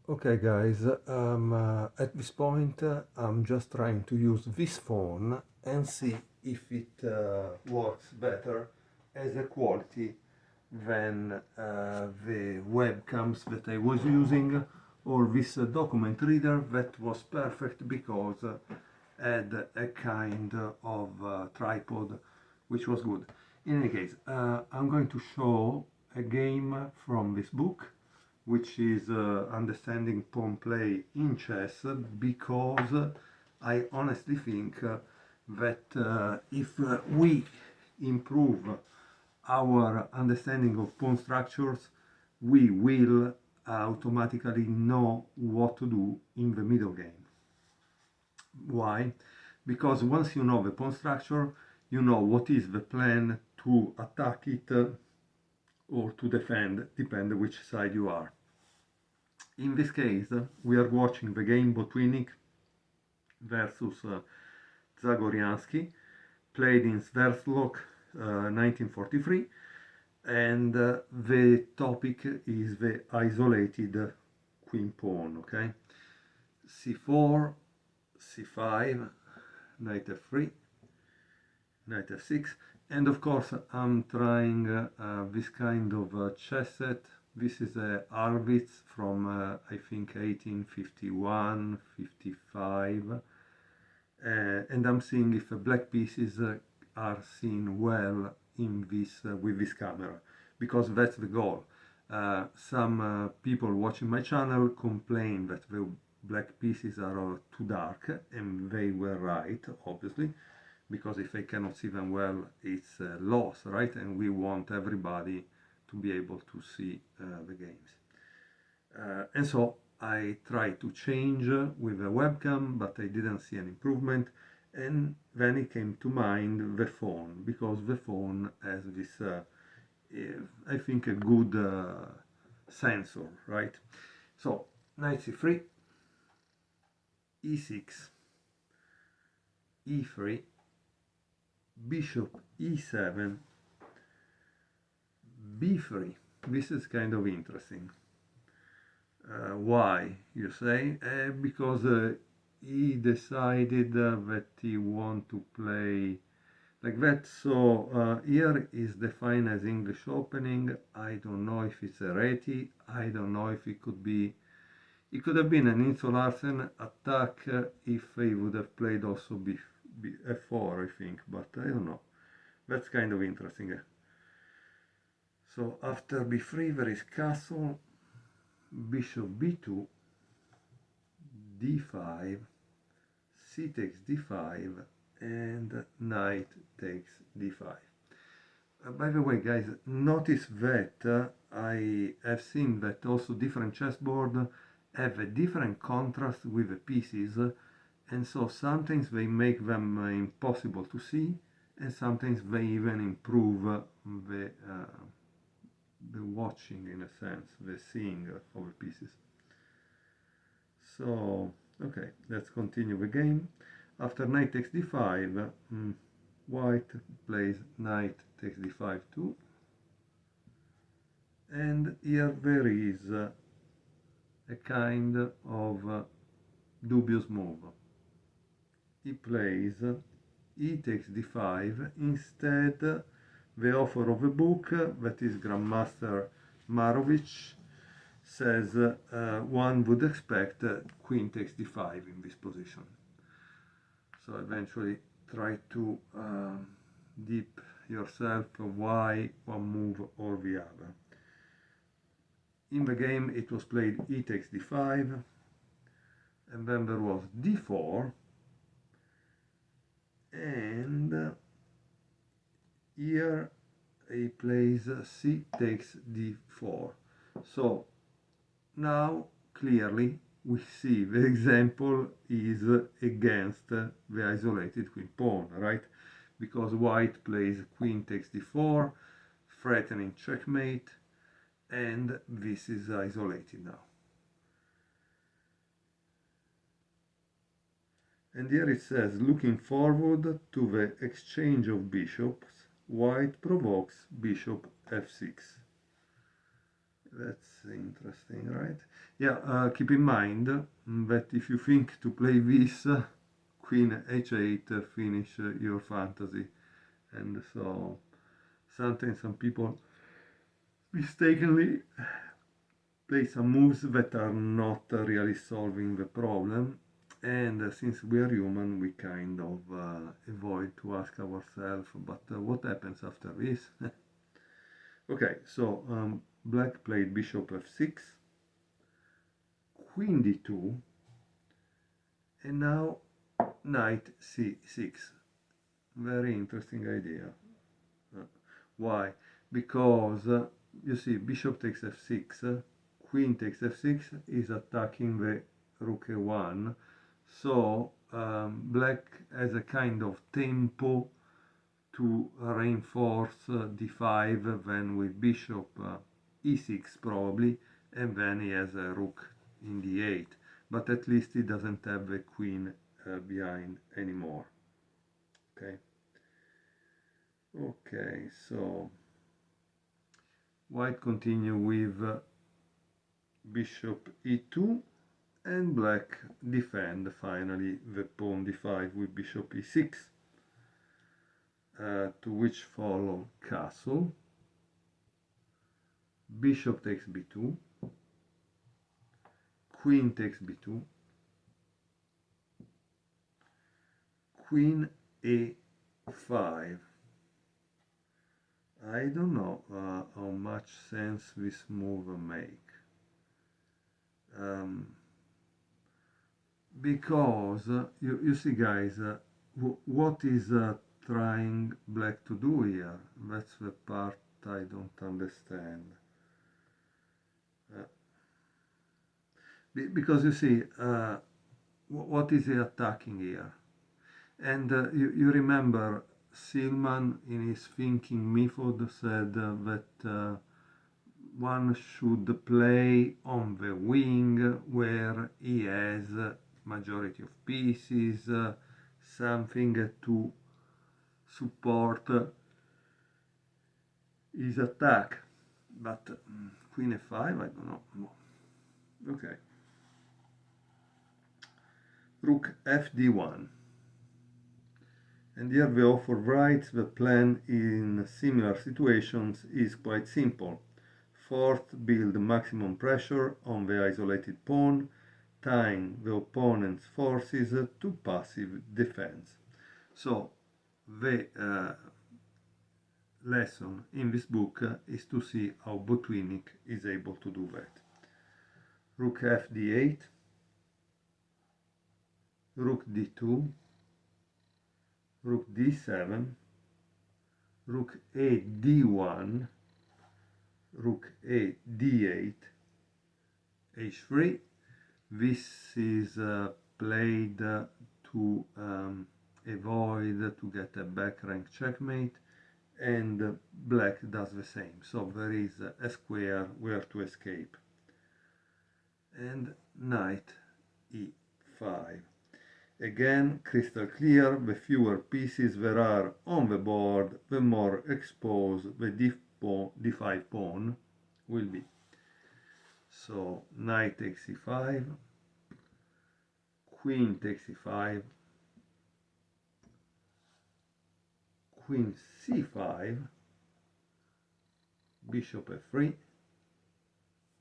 Okay guys, at this point I'm just trying to use this phone and see if it works better as a quality than the webcams that I was using or this document reader that was perfect because had a kind of tripod which was good. In any case, I'm going to show a game from this book which is understanding pawn play in chess because I honestly think that if we improve our understanding of pawn structures, we will automatically know what to do in the middle game. Why? Because once you know the pawn structure, you know what is the plan to attack it or to defend, depending which side you are. In this case, we are watching the game Botvinnik versus Zagoryansky, played in Sverdlovsk, 1943, and the topic is the isolated queen pawn, okay? c4, c5, knight f3, knight f6, and of course I'm trying this kind of chess set. This is a Arvitz from I think 1851, 55, and I'm seeing if black pieces are seen well in this with this camera, because that's the goal. Some people watching my channel complain that the black pieces are too dark, and they were right, obviously, because if I cannot see them well, it's a loss, right? And we want everybody to be able to see the games. And so I tried to change with a webcam, but I didn't see an improvement. And then it came to mind the phone, because the phone has this, I think, a good sensor, right? So knight c3, e6, e3, bishop e7, b3. This is kind of interesting. Why, you say? Because he decided that he want to play like that. So here is defined as English opening. I don't know if it's a reti. I don't know if it could be. It could have been an Insul attack if he would have played also f4, I think, but I don't know. That's kind of interesting. So after b3 there is castle, bishop b2, d5, c takes d5, and knight takes d5. By the way, guys, notice that I have seen that also different chessboard have a different contrast with the pieces, and so sometimes they make them impossible to see, and sometimes they even improve the watching, in a sense, the seeing of the pieces. So, okay, let's continue the game. After knight takes d5, white plays knight takes d5 too. And here there is a kind of dubious move. He plays e takes d5. Instead, the author of the book, that is Grandmaster Marović, says one would expect queen takes d5 in this position. So eventually try to deep yourself why one move or the other. In the game it was played e takes d5, and then there was d4, and here he plays c takes d4. So now clearly we see the example is against the isolated queen pawn, right? Because white plays queen takes d4, threatening checkmate, and this is isolated now. And here it says, looking forward to the exchange of bishops, white provokes bishop f6. That's interesting, right? Yeah, keep in mind that if you think to play this, queen h8 finish your fantasy. And so sometimes some people mistakenly play some moves that are not really solving the problem. And since we are human, we kind of avoid to ask ourselves, but what happens after this? Okay, so black played bishop f6, queen d2, and now knight c6. Very interesting idea. Why? Because you see, bishop takes f6, queen takes f6 is attacking the rook a1, so black has a kind of tempo to reinforce d5, then with bishop e6 probably, and then he has a rook in d8, but at least he doesn't have the queen behind anymore. Okay, so white continue with bishop e2, and black defend finally the pawn d5 with bishop e6, to which follow castle, bishop takes b2, queen takes b2, queen a5. I don't know how much sense this move make, because you see guys, what is trying black to do here? That's the part I don't understand. Because you see, what is he attacking here? And you remember Silman in his thinking method said that one should play on the wing where he has majority of pieces, something to support his attack. But queen f5, I don't know. Okay. Rook fd1. And here the author writes the plan in similar situations is quite simple. Fourth, build maximum pressure on the isolated pawn, tying the opponent's forces to passive defense. So the lesson in this book is to see how Botvinnik is able to do that. Rook fd8, rook d2, rook d7, rook a d1, rook a d8, h3. This is played to avoid to get a back rank checkmate, and black does the same. So there is a square where to escape. And knight e5. Again, crystal clear, the fewer pieces there are on the board, the more exposed the d5 pawn will be. So knight takes e5, queen takes e5, queen c5, bishop f3,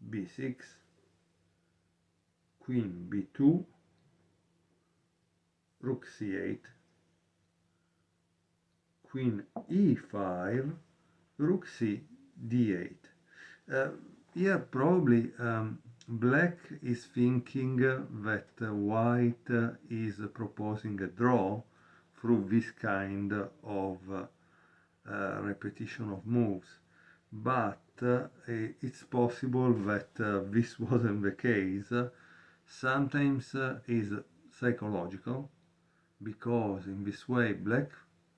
b6, queen b2, rook c8, queen e5, rook c d8. Here probably black is thinking that white is proposing a draw through this kind of repetition of moves, but it's possible that this wasn't the case. Sometimes is psychological, because in this way black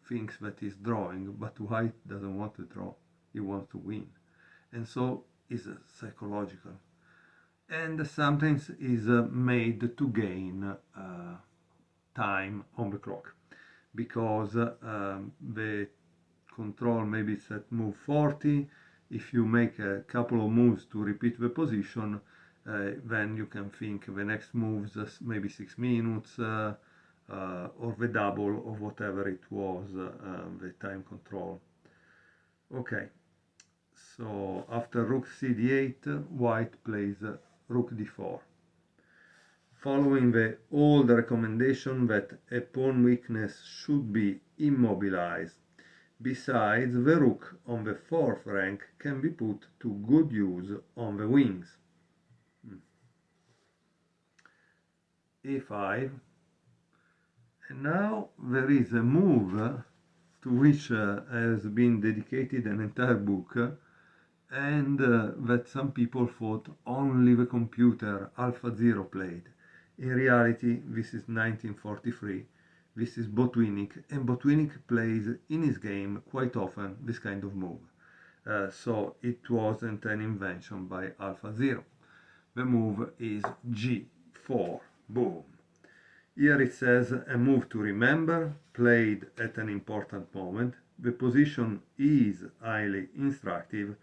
thinks that he's drawing, but white doesn't want to draw, he wants to win, and so is psychological, and sometimes is made to gain time on the clock, because the control maybe is at move 40 if you make a couple of moves to repeat the position, then you can think the next moves maybe 6 minutes or the double of whatever it was, the time control. Okay, so after rook cd8, white plays rook d4. Following the old recommendation that a pawn weakness should be immobilized. Besides, the rook on the 4th rank can be put to good use on the wings. a5, and now there is a move to which has been dedicated an entire book, and that some people thought only the computer AlphaZero played. In reality, this is 1943, this is Botwinick, and Botwinick plays in his game quite often this kind of move. So it wasn't an invention by AlphaZero. The move is g4, boom. Here it says a move to remember, played at an important moment. The position is highly instructive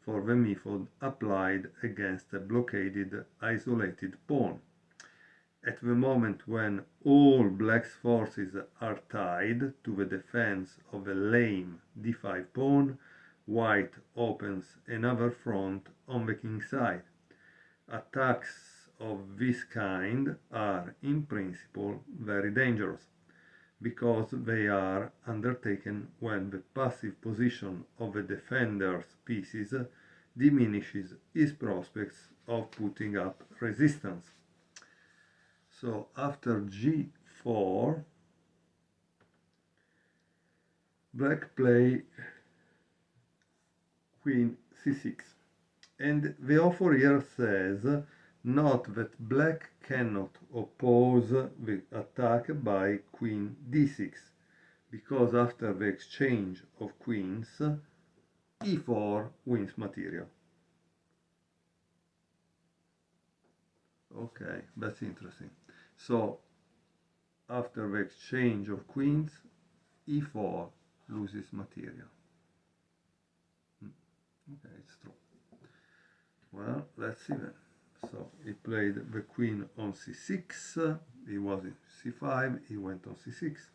for the method applied against a blockaded, isolated pawn. At the moment when all black's forces are tied to the defense of a lame d5 pawn, white opens another front on the king side. Attacks of this kind are, in principle, very dangerous, because they are undertaken when the passive position of the defender's pieces diminishes his prospects of putting up resistance. So after g4, black play queen c6. And the author here says, note that black cannot oppose the attack by queen d6, because after the exchange of queens, e4 wins material. Okay, that's interesting. So after the exchange of queens, e4 loses material. Okay, it's true. Well, let's see then. So he played the queen on c6, he was in c5, he went on c6,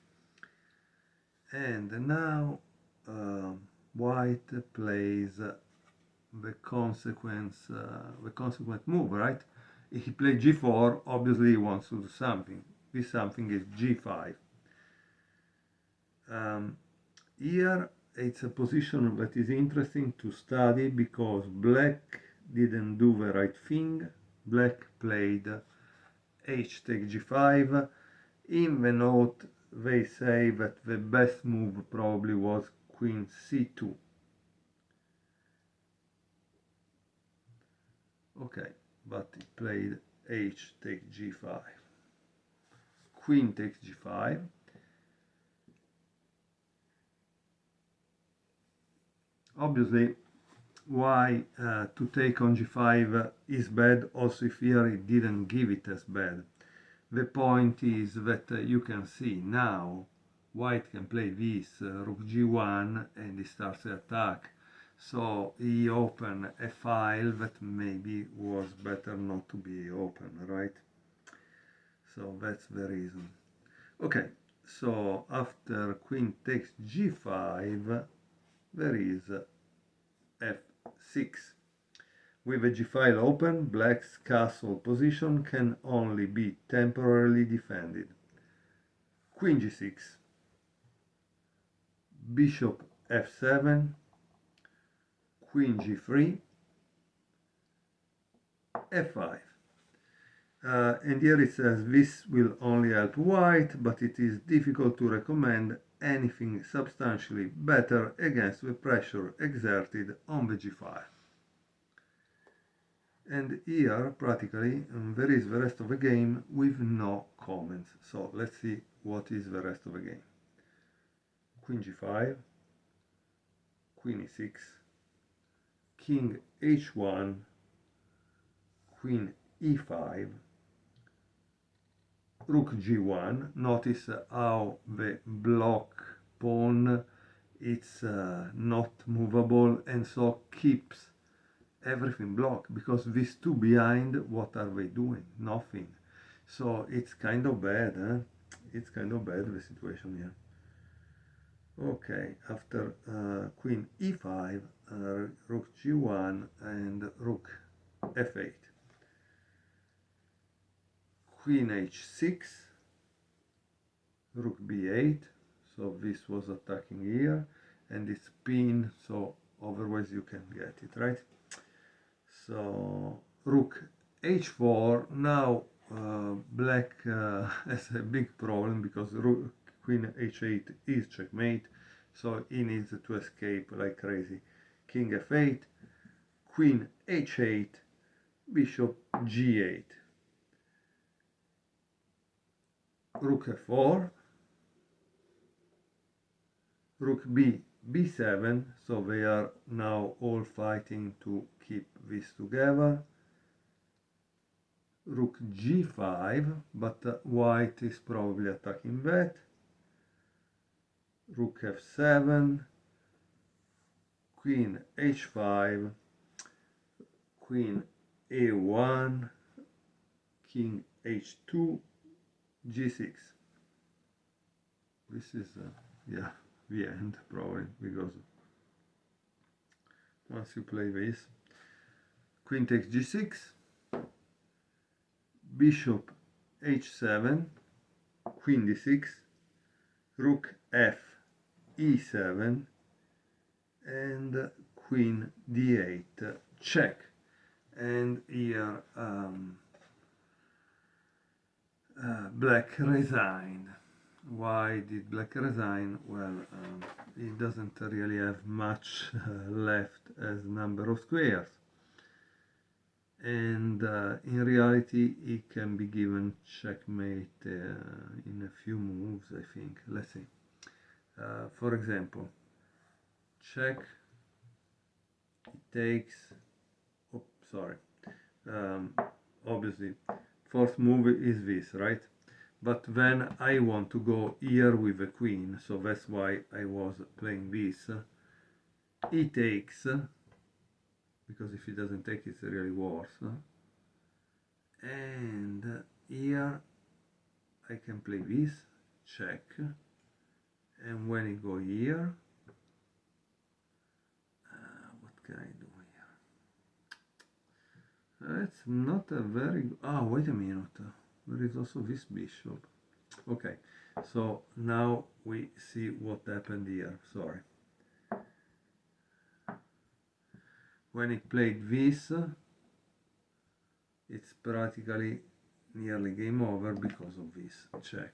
and now white plays the consequent move, right? If he played g4, obviously he wants to do something. This something is g5. Here it's a position that is interesting to study because black didn't do the right thing. Black played h take g5. In the note they say that the best move probably was queen c2. Okay, but he played h take g5. Queen takes g5. Obviously, why to take on g5 is bad, also if here it didn't give it as bad. The point is that you can see now white can play this, rook g1, and he starts the attack. So he opened a file that maybe was better not to be open, right? So that's the reason. Okay, so after queen takes g5, there is f6. With a g-file open, black's castle position can only be temporarily defended. Queen g6, bishop f7, queen g3, f5. And here it says this will only help white, but it is difficult to recommend anything substantially better against the pressure exerted on the g-file. And here, practically, there is the rest of the game with no comments. So let's see what is the rest of the game. Queen g5, queen e6, king h1, queen e5, rook g1. Notice how the block pawn it's not movable, and so keeps everything blocked, because these two behind, what are they doing? Nothing. So it's kind of bad, it's kind of bad, the situation here. Okay, after queen e5, rook g1 and rook f8, queen h6, rook b8, so this was attacking here, and it's pinned, so otherwise you can get it, right? So rook h4, now black has a big problem, because rook, queen h8 is checkmate, so he needs to escape like crazy. King f8, queen h8, bishop g8, rook f4, rook b7, so they are now all fighting to keep this together. Rook g5, but white is probably attacking that. Rook f7, queen h5, queen a1, king h2, g6. This is yeah, the end probably, because once you play this, queen takes g6, bishop h7, queen d6, rook f e7, and queen d8 check. And here black resigned. Why did black resign? Well, he doesn't really have much left as number of squares, and in reality he can be given checkmate in a few moves, I think. Let's see. For example, check, he takes, oh, sorry, obviously fourth move is this, right? But then I want to go here with the queen, so that's why I was playing this. He takes, because if he doesn't take, it's really worse. And here I can play this, check, and when I go here, what can I do here? It's not a very good, wait a minute, there is also this bishop. Okay, so now we see what happened here, sorry. When he played this, it's practically nearly game over because of this check.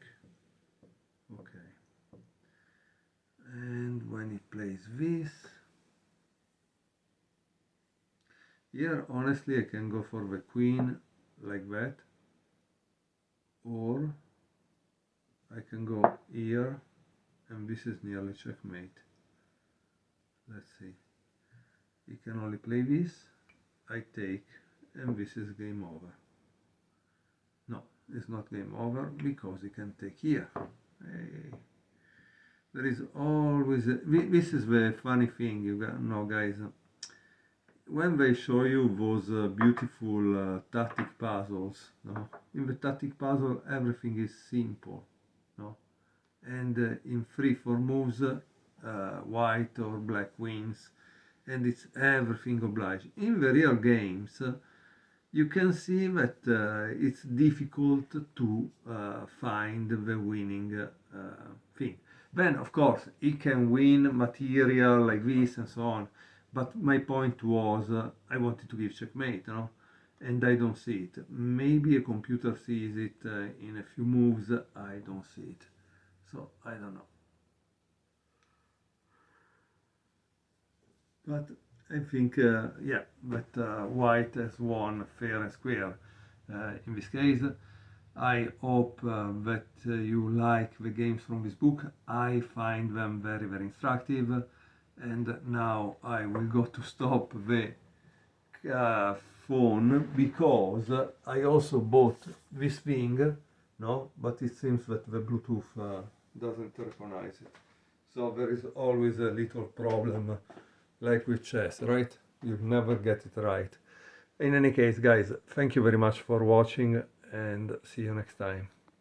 Okay. And when he plays this, here honestly I can go for the queen like that, or I can go here, and this is nearly checkmate. Let's see. He can only play this, I take, and this is game over. No, it's not game over, because he can take here. Hey. There is always this is the funny thing, you know, guys. When they show you those beautiful tactic puzzles, no? In the tactic puzzle everything is simple, no? And in 3-4 moves white or black wins, and it's everything obliged. In the real games you can see that it's difficult to find the winning thing. Then of course he can win material like this and so on, but my point was I wanted to give checkmate, no? And I don't see it. Maybe a computer sees it in a few moves, I don't see it. So I don't know. But I think, yeah, that white has won fair and square in this case. I hope that you like the games from this book. I find them very, very instructive. And now I will go to stop the phone, because I also bought this thing, no? But it seems that the Bluetooth doesn't recognize it. So there is always a little problem, like with chess, right? You never get it right. In any case, guys, thank you very much for watching and see you next time.